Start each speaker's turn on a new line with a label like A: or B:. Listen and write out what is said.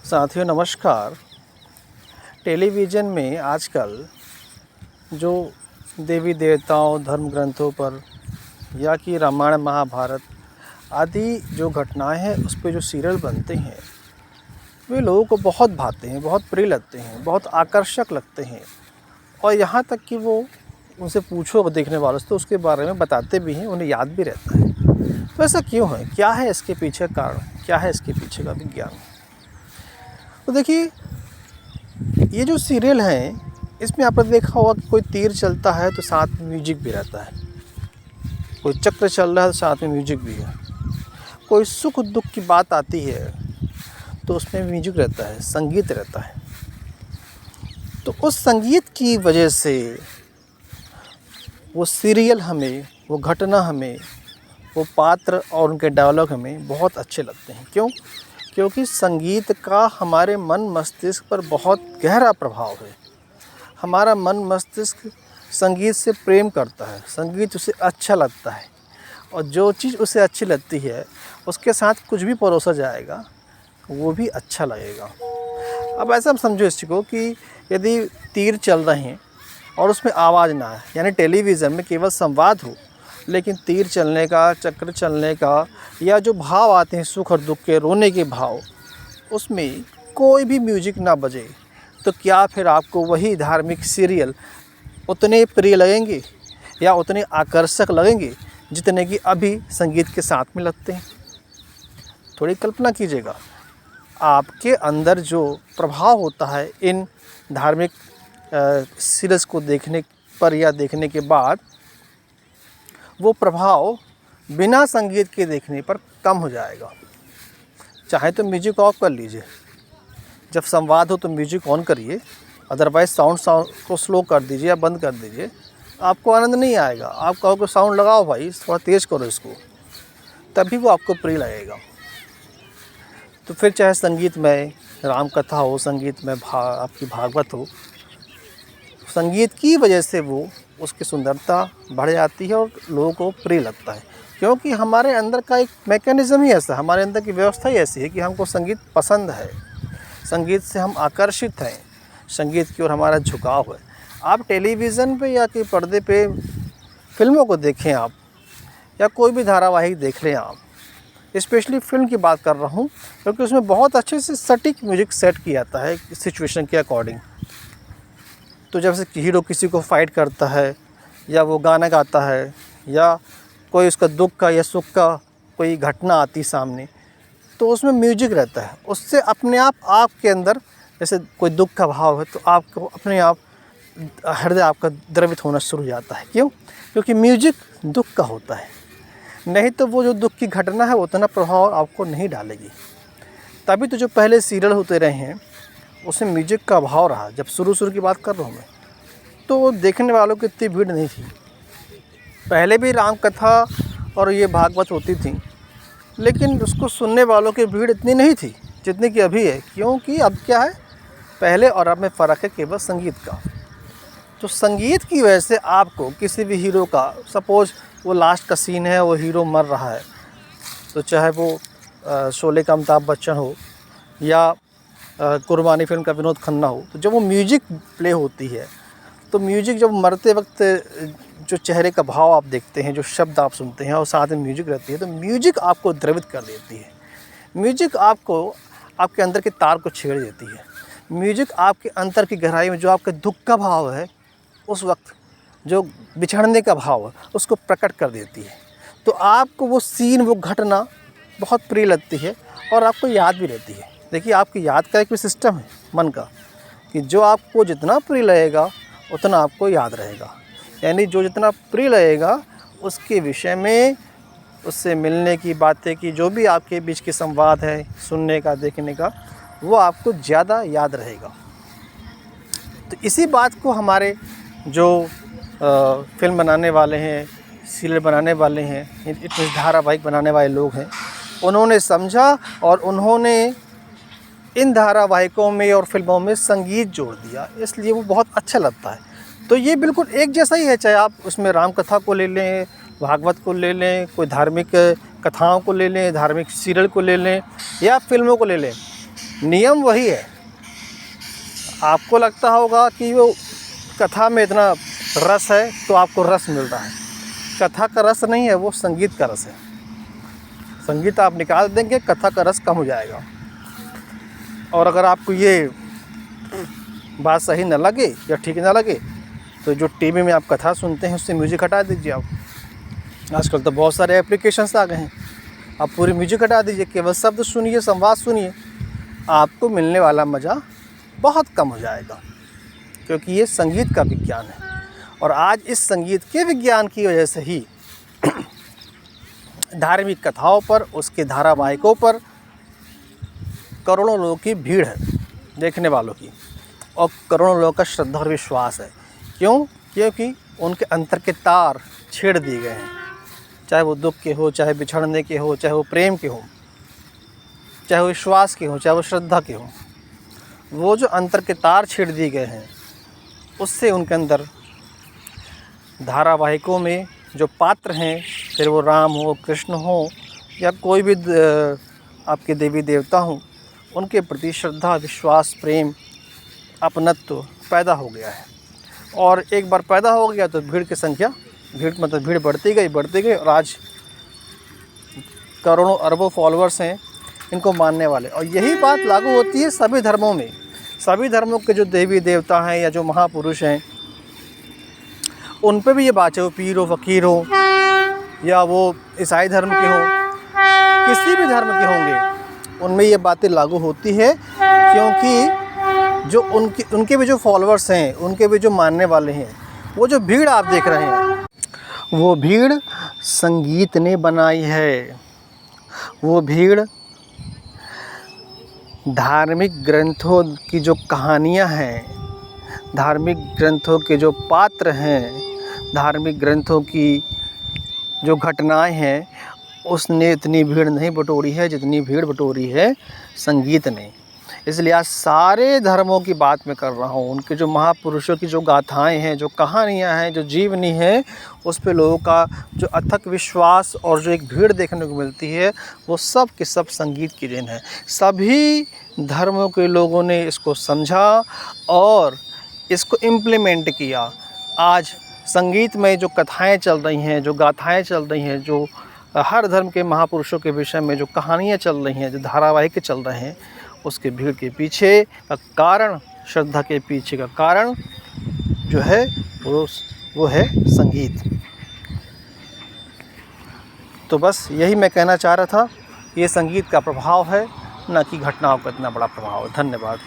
A: साथियों नमस्कार। टेलीविज़न में आजकल जो देवी देवताओं, धर्म ग्रंथों पर या कि रामायण महाभारत आदि जो घटनाएं हैं उस पे जो सीरियल बनते हैं वे लोगों को बहुत भाते हैं, बहुत प्रिय लगते हैं, बहुत आकर्षक लगते हैं और यहाँ तक कि वो उनसे पूछो देखने वालों से तो उसके बारे में बताते भी हैं, उन्हें याद भी रहता है। तो ऐसा क्यों है? क्या है इसके पीछे कारण? क्या है इसके पीछे का विज्ञान? तो देखिए, ये जो सीरियल हैं इसमें आपने देखा होगा कि कोई तीर चलता है तो साथ में म्यूजिक भी रहता है, कोई चक्र चल रहा है तो साथ में म्यूजिक भी है, कोई सुख दुख की बात आती है तो उसमें म्यूजिक रहता है, संगीत रहता है। तो उस संगीत की वजह से वो सीरियल हमें, वो घटना हमें, वो पात्र और उनके डायलॉग हमें बहुत अच्छे लगते हैं। क्यों? क्योंकि संगीत का हमारे मन मस्तिष्क पर बहुत गहरा प्रभाव है। हमारा मन मस्तिष्क संगीत से प्रेम करता है, संगीत उसे अच्छा लगता है और जो चीज़ उसे अच्छी लगती है उसके साथ कुछ भी परोसा जाएगा वो भी अच्छा लगेगा। अब ऐसा समझो इस चीज़ को कि यदि तीर चल रहे हैं और उसमें आवाज़ ना आए, यानी टेलीविज़न में केवल संवाद हो, लेकिन तीर चलने का, चक्र चलने का या जो भाव आते हैं सुख और दुख के, रोने के भाव, उसमें कोई भी म्यूजिक ना बजे, तो क्या फिर आपको वही धार्मिक सीरियल उतने प्रिय लगेंगे या उतने आकर्षक लगेंगे जितने कि अभी संगीत के साथ में लगते हैं? थोड़ी कल्पना कीजिएगा, आपके अंदर जो प्रभाव होता है इन धार्मिक सीरीज़ को देखने पर या देखने के बाद, वो प्रभाव बिना संगीत के देखने पर कम हो जाएगा। चाहे तो म्यूजिक ऑफ कर लीजिए, जब संवाद हो तो म्यूजिक ऑन करिए, अदरवाइज़ साउंड को स्लो कर दीजिए या बंद कर दीजिए, आपको आनंद नहीं आएगा। आप कहोगे साउंड लगाओ भाई, थोड़ा तेज़ करो इसको, तभी वो आपको प्रिय लगेगा। तो फिर चाहे संगीत में राम कथा हो, संगीत में आपकी भागवत हो, संगीत की वजह से वो उसकी सुंदरता बढ़ जाती है और लोगों को प्रिय लगता है। क्योंकि हमारे अंदर का एक मैकेनिज़्म ही ऐसा, हमारे अंदर की व्यवस्था ही ऐसी है कि हमको संगीत पसंद है, संगीत से हम आकर्षित हैं, संगीत की ओर हमारा झुकाव है। आप टेलीविज़न पे या कि पर्दे पे फिल्मों को देखें आप, या कोई भी धारावाहिक देख लें आप, स्पेशली फ़िल्म की बात कर रहा हूँ, क्योंकि उसमें बहुत अच्छे से सटीक म्यूजिक सेट किया जाता है सिचुएशन के अकॉर्डिंग। तो जब से हीरो किसी को फाइट करता है या वो गाना गाता है या कोई उसका दुख का या सुख का कोई घटना आती सामने, तो उसमें म्यूजिक रहता है। उससे अपने आप आपके अंदर, जैसे कोई दुख का भाव है तो आपको अपने आप हृदय आपका द्रवित होना शुरू हो जाता है। क्यों? क्योंकि म्यूजिक दुख का होता है, नहीं तो वो जो दुख की घटना है उतना प्रभाव आपको नहीं डालेगी। तभी तो जो पहले सीरियल होते रहे हैं उसमें म्यूजिक का अभाव रहा। जब शुरू की बात कर रहा हूँ मैं, तो देखने वालों की इतनी भीड़ नहीं थी। पहले भी राम कथा और ये भागवत होती थी, लेकिन उसको सुनने वालों की भीड़ इतनी नहीं थी जितनी कि अभी है। क्योंकि अब क्या है, पहले और अब में फ़र्क है केवल संगीत का। तो संगीत की वजह से आपको किसी भी हीरो का, सपोज़ वो लास्ट का सीन है, वो हीरो मर रहा है, तो चाहे वो शोले का अमिताभ बच्चन हो या कुर्बानी फिल्म का विनोद खन्ना हो, तो जब वो म्यूजिक प्ले होती है, तो म्यूजिक जब मरते वक्त जो चेहरे का भाव आप देखते हैं, जो शब्द आप सुनते हैं और साथ में म्यूजिक रहती है, तो म्यूजिक आपको द्रवित कर देती है। म्यूजिक आपको आपके अंदर के तार को छेड़ देती है। म्यूजिक आपके अंतर की गहराई में जो आपका दुख का भाव है, उस वक्त जो बिछड़ने का भाव है, उसको प्रकट कर देती है। तो आपको वो सीन, वो घटना बहुत प्रिय लगती है और आपको याद भी रहती है। देखिए, आपकी याद का एक भी सिस्टम है मन का, कि जो आपको जितना प्रिय लगेगा उतना आपको याद रहेगा। यानी जो जितना प्रिय लगेगा उसके विषय में, उससे मिलने की बातें की, जो भी आपके बीच के संवाद है, सुनने का, देखने का, वो आपको ज़्यादा याद रहेगा। तो इसी बात को हमारे जो फिल्म बनाने वाले हैं, सीरियल बनाने वाले हैं, इतने धारावाहिक बनाने वाले लोग हैं, उन्होंने समझा और उन्होंने इन धारावाहिकों में और फिल्मों में संगीत जोड़ दिया, इसलिए वो बहुत अच्छा लगता है। तो ये बिल्कुल एक जैसा ही है, चाहे आप उसमें राम कथा को ले लें, भागवत को ले लें, कोई धार्मिक कथाओं को ले लें, धार्मिक सीरियल को ले लें या फिल्मों को ले लें। नियम वही है। आपको लगता होगा कि वो कथा में इतना रस है तो आपको रस मिल रहा है। कथा का रस नहीं है, वो संगीत का रस है। संगीत आप निकाल देंगे, कथा का रस कम हो जाएगा। और अगर आपको ये बात सही न लगे या ठीक ना लगे तो जो टीवी में आप कथा सुनते हैं उससे म्यूजिक हटा दीजिए। आप आजकल तो बहुत सारे एप्लीकेशंस आ गए हैं, आप पूरी म्यूजिक हटा दीजिए, केवल शब्द सुनिए, संवाद सुनिए। आपको मिलने वाला मज़ा बहुत कम हो जाएगा, क्योंकि ये संगीत का विज्ञान है। और आज इस संगीत के विज्ञान की वजह से ही धार्मिक कथाओं पर, उसके धारावाहिकों पर करोड़ों लोगों की भीड़ है देखने वालों की, और करोड़ों लोगों का श्रद्धा और विश्वास है। क्यों? क्योंकि उनके अंतर के तार छेड़ दिए गए हैं, चाहे वो दुख के हो, चाहे बिछड़ने के हो, चाहे वो प्रेम के हो, चाहे वो विश्वास के हो, चाहे वो श्रद्धा के हो। वो जो अंतर के तार छेड़ दिए गए हैं, उससे उनके अंदर धारावाहिकों में जो पात्र हैं, फिर वो राम हो, कृष्ण हो, या कोई भी आपके देवी देवता हों, उनके प्रति श्रद्धा, विश्वास, प्रेम, अपनत्व पैदा हो गया है। और एक बार पैदा हो गया तो भीड़ की संख्या, भीड़ बढ़ती गई, और आज करोड़ों अरबों फॉलोअर्स हैं इनको मानने वाले। और यही बात लागू होती है सभी धर्मों में। सभी धर्मों के जो देवी देवता हैं या जो महापुरुष हैं, उन पे भी ये बात है, वो पीर हो, फ़कीर हो, या वो ईसाई धर्म के हों, किसी भी धर्म के होंगे, उनमें ये बातें लागू होती है। क्योंकि जो उनके भी जो फॉलोअर्स हैं, उनके भी जो मानने वाले हैं, वो जो भीड़ आप देख रहे हैं, वो भीड़ संगीत ने बनाई है। वो भीड़ धार्मिक ग्रंथों की जो कहानियाँ हैं, धार्मिक ग्रंथों के जो पात्र हैं, धार्मिक ग्रंथों की जो घटनाएं हैं, उसने इतनी भीड़ नहीं बटोरी है जितनी भीड़ बटोरी है संगीत ने। इसलिए आज सारे धर्मों की बात मैं कर रहा हूँ। उनके जो महापुरुषों की जो गाथाएं हैं, जो कहानियाँ हैं, जो जीवनी है, उस पे लोगों का जो अथक विश्वास और जो एक भीड़ देखने को मिलती है, वो सब के सब संगीत की देन है। सभी धर्मों के लोगों ने इसको समझा और इसको इम्प्लीमेंट किया। आज संगीत में जो कथाएं चल रही हैं, जो गाथाएं चल रही हैं, जो हर धर्म के महापुरुषों के विषय में जो कहानियाँ चल रही हैं, जो धारावाहिक चल रहे हैं, उसके भीड़ के पीछे का कारण, श्रद्धा के पीछे का कारण जो है वो है संगीत। तो बस यही मैं कहना चाह रहा था, ये संगीत का प्रभाव है, ना कि घटनाओं का इतना बड़ा प्रभाव है। धन्यवाद।